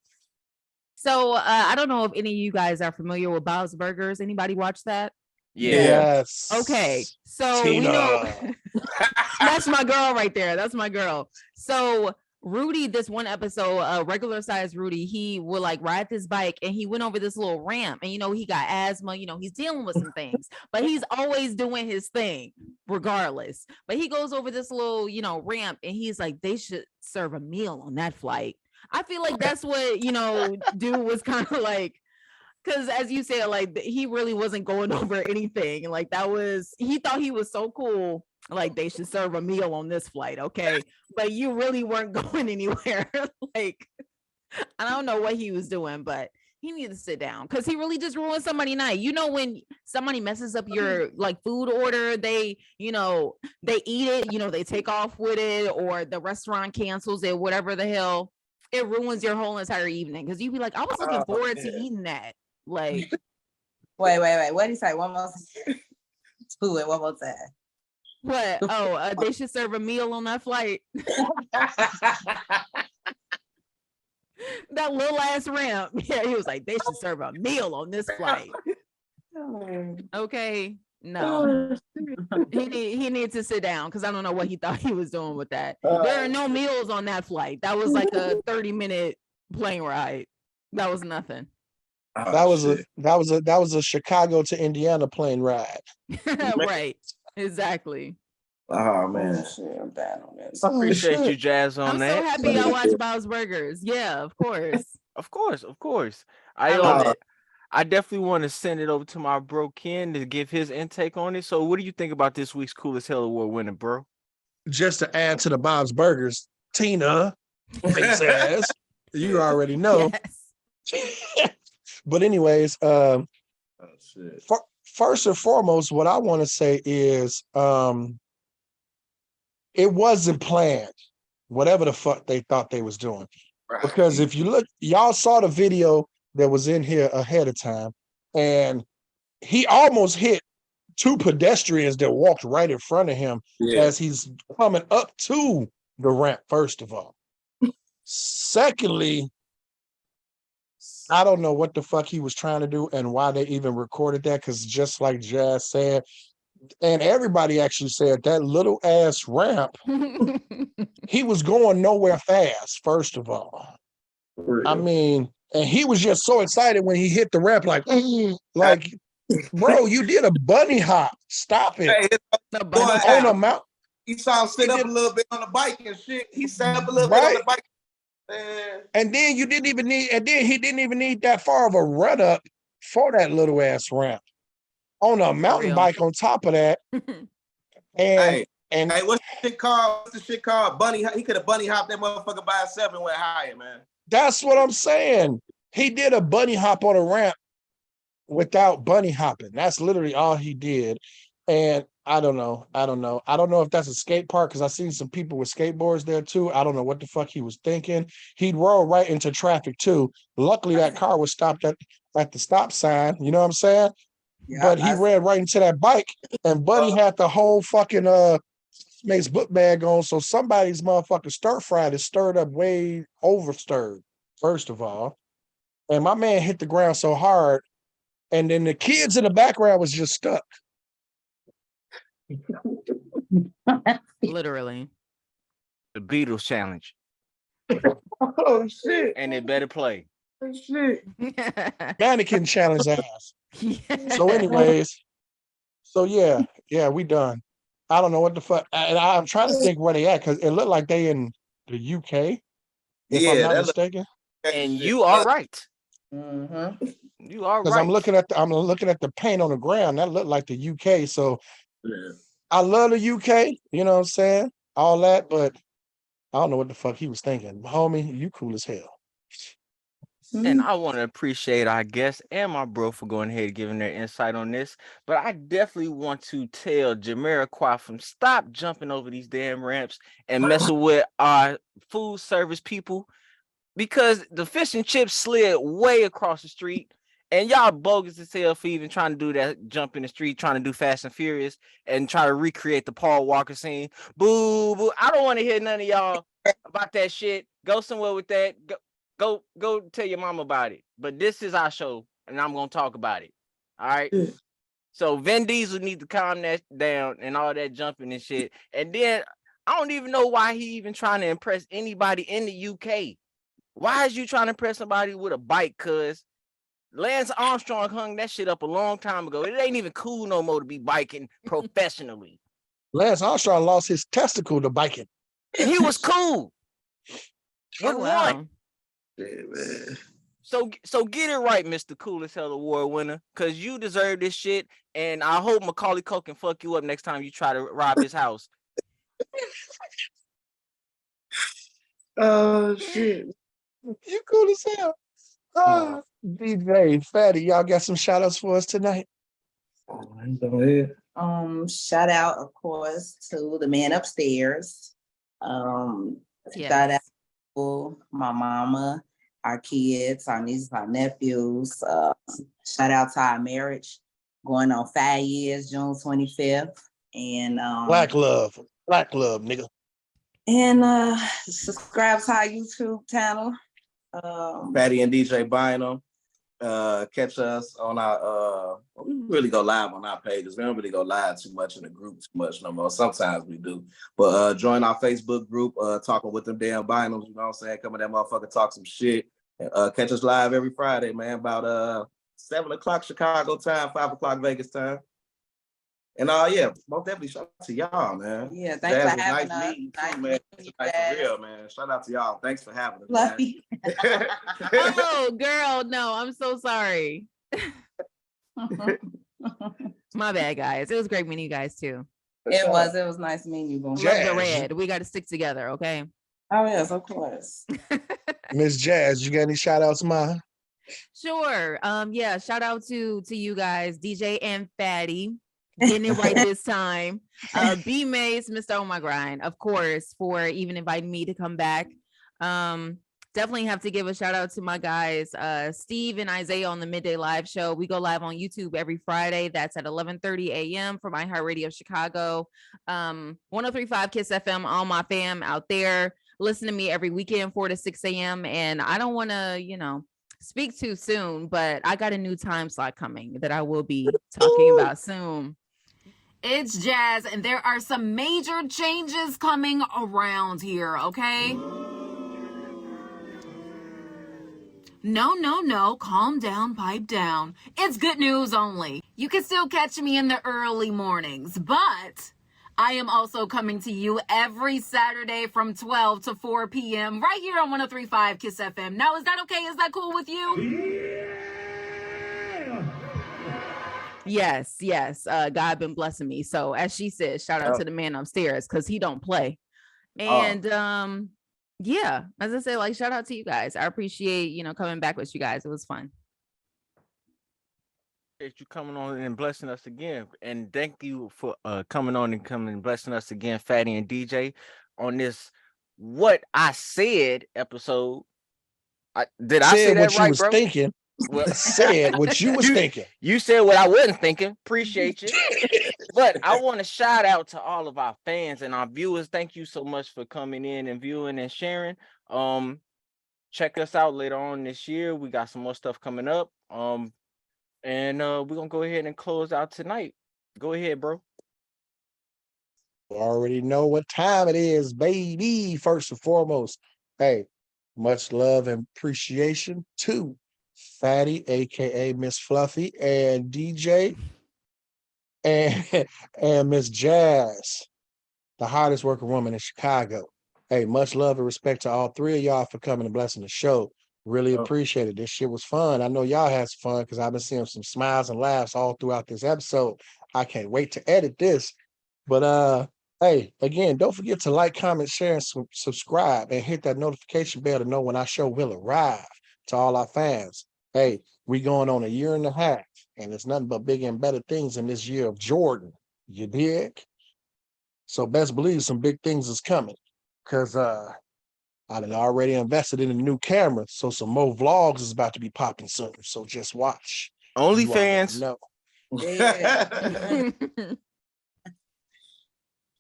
So I don't know if any of you guys are familiar with Bob's Burgers. Anybody watch that? Yeah. Yes. Okay. So Tina. we know that's my girl right there. That's my girl. So Rudy, this one episode, regular size Rudy, he would like ride this bike and he went over this little ramp and he got asthma, he's dealing with some things, but he's always doing his thing regardless. But he goes over this little, ramp and he's like, they should serve a meal on that flight. I feel like that's what, dude was kind of like, because as you said, like he really wasn't going over anything. Like he thought he was so cool. Like they should serve a meal on this flight, okay? But you really weren't going anywhere. Like I don't know what he was doing, but he needed to sit down because he really just ruined somebody's night. When somebody messes up your like food order, they they eat it, they take off with it, or the restaurant cancels it, whatever the hell. It ruins your whole entire evening because you'd be like, I was looking forward to eating that. Like, wait. What did he say? One more. Do it one more time. What? Oh, they should serve a meal on that flight. That little ass ramp. Yeah, he was like, they should serve a meal on this flight. Okay, no. He needs to sit down because I don't know what he thought he was doing with that. There are no meals on that flight. That was like a 30-minute plane ride. That was nothing. That was a Chicago to Indiana plane ride. Right. Exactly. Oh man, shit, I'm bad on this. Appreciate you, Jazz, on I'm that. so happy I watched Bob's Burgers. Yeah, of course. Of course. I love it. I definitely want to send it over to my bro Ken to give his intake on it. So what do you think about this week's Cool as Hell Award winner, bro? Just to add to the Bob's Burgers, Tina, face ass, you already know. Yes. But anyways, Oh shit. first and foremost, what I want to say is it wasn't planned, whatever the fuck they thought they was doing. Because if you look, y'all saw the video that was in here ahead of time, and he almost hit two pedestrians that walked right in front of him as he's coming up to the ramp, first of all. Secondly, I don't know what the fuck he was trying to do and why they even recorded that, because just like Jazz said, and everybody actually said, that little ass ramp, he was going nowhere fast, first of all. I mean, and he was just so excited when he hit the ramp, like, bro, you did a bunny hop. Stop it. Hey, On a mount. he saw him sit up a little bit on the bike and shit. He sat up a little bit on the bike. And then he didn't even need that far of a run up for that little ass ramp. On a mountain bike on top of that. Hey, what's the shit called? Bunny. He could have bunny hopped that motherfucker by himself and went higher, man. That's what I'm saying. He did a bunny hop on a ramp without bunny hopping. That's literally all he did. And I don't know if that's a skate park, because I seen some people with skateboards there too. I don't know what the fuck he was thinking. He'd roll right into traffic too. Luckily, that car was stopped at the stop sign. You know what I'm saying? Yeah, but he ran right into that bike, and Buddy had the whole fucking Snake's book bag on. So somebody's motherfucking stir fried is stirred up way over stirred, first of all. And my man hit the ground so hard, and then the kids in the background was just stuck. Literally. The Beatles challenge. Oh shit. And it better play. Oh shit. Mannequin challenge ass. So anyways, yeah, we done. I don't know what the fuck. And I'm trying to think where they at, because it looked like they in the UK, if I'm not mistaken. And you are right. Mm-hmm. You are right. Because I'm looking at the paint on the ground. That looked like the UK. So I love the UK, you know what I'm saying? All that, but I don't know what the fuck he was thinking. Homie, you cool as hell. And I want to appreciate our guests and my bro for going ahead and giving their insight on this. But I definitely want to tell Jamiroquai from stop jumping over these damn ramps and messing with our food service people, because the fish and chips slid way across the street. And y'all bogus as hell for even trying to do that, jump in the street, trying to do Fast and Furious and try to recreate the Paul Walker scene. Boo, boo. I don't want to hear none of y'all about that shit. Go somewhere with that. Go tell your mom about it. But this is our show, and I'm going to talk about it. All right? So Vin Diesel needs to calm that down and all that jumping and shit. And then I don't even know why he even trying to impress anybody in the UK. Why is you trying to impress somebody with a bike, cuz? Lance Armstrong hung that shit up a long time ago. It ain't even cool no more to be biking professionally. Lance Armstrong lost his testicle to biking. He was cool. With wow. one. Yeah, man. So get it right, Mr. Cool as Hell Award winner, because you deserve this shit. And I hope Macaulay Culkin fuck you up next time you try to rob his house. Oh shit. You cool as hell. DJ, Fatty, y'all got some shout outs for us tonight? Go ahead. Shout out, of course, to the man upstairs. Shout out to my mama, our kids, our nieces, our nephews. Shout out to our marriage going on 5 years, June 25th. And Black love, nigga. And subscribe to our YouTube channel. Fatty and DJ Bynum. Catch us on our we really go live on our pages. We don't really go live too much in the group too much no more. Sometimes we do. But join our Facebook group, talking with them damn Bynums, you know what I'm saying? Come in that motherfucker, talk some shit. Catch us live every Friday, man, about 7 o'clock Chicago time, 5 o'clock Vegas time. And yeah, most definitely shout out to y'all, man. Yeah, thanks for having us. Meeting you too, man. Like, for real, man. Shout out to y'all. Thanks for having us. Love you. Oh, girl, no, I'm so sorry. My bad, guys. It was great meeting you guys too. It was nice meeting you, boo. Love the red. We got to stick together, okay? Oh yes, of course. Miss Jazz, you got any shout outs, Ma? Sure. Yeah, shout out to you guys, DJ and Fatty. Getting it right this time. B Mace, Mr. Oh My Grind, of course, for even inviting me to come back. Definitely have to give a shout out to my guys, Steve and Isaiah on the Midday Live Show. We go live on YouTube every Friday. That's at 11:30 a.m. from iHeartRadio Chicago. 103.5 Kiss FM, all my fam out there. Listen to me every weekend, 4 to 6 a.m. And I don't want to, speak too soon, but I got a new time slot coming that I will be talking about soon. It's Jazz, and there are some major changes coming around here, okay? No, calm down, pipe down. It's good news only. You can still catch me in the early mornings, but I am also coming to you every Saturday from 12 to 4 p.m. right here on 103.5 Kiss FM. Now, is that okay? Is that cool with you? Yes. God been blessing me. So as she said, shout out to the man upstairs because he don't play. And yeah, as I say, like, shout out to you guys. I appreciate, coming back with you guys. It was fun. You coming on and blessing us again, and thank you for coming on and blessing us again, Fatty and DJ, on this What I Said episode. Did I say that what right, you was bro? thinking. Well, said what you was thinking. You said what I wasn't thinking. Appreciate you. But I want to shout out to all of our fans and our viewers. Thank you so much for coming in and viewing and sharing. Check us out later on this year. We got some more stuff coming up. And we're gonna go ahead and close out tonight. Go ahead, bro. You already know what time it is, baby. First and foremost, hey, much love and appreciation to Fatty, aka Miss Fluffy, and DJ, and Miss Jazz, the hardest working woman in Chicago. Hey, much love and respect to all three of y'all for coming and blessing the show. Really appreciate it. This shit was fun. I know y'all had some fun because I've been seeing some smiles and laughs all throughout this episode. I can't wait to edit this. But hey, again, don't forget to like, comment, share, and subscribe, and hit that notification bell to know when our show will arrive. To all our fans, hey, we going on a year and a half, and it's nothing but bigger and better things in this year of Jordan. You dig? So best believe some big things is coming, because I done already invested in a new camera, so some more vlogs is about to be popping soon. So just watch. OnlyFans. No. Yeah.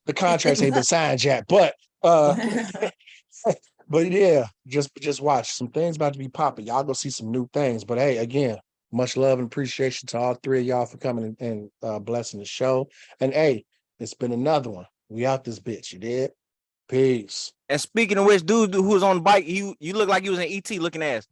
The contracts ain't been signed yet, but but yeah, just watch. Some things about to be popping. Y'all go see some new things. But hey, again, much love and appreciation to all three of y'all for coming and blessing the show. And hey, it's been another one. We out this bitch, you did? Peace. And speaking of which, dude who was on the bike, you look like you was an ET looking ass.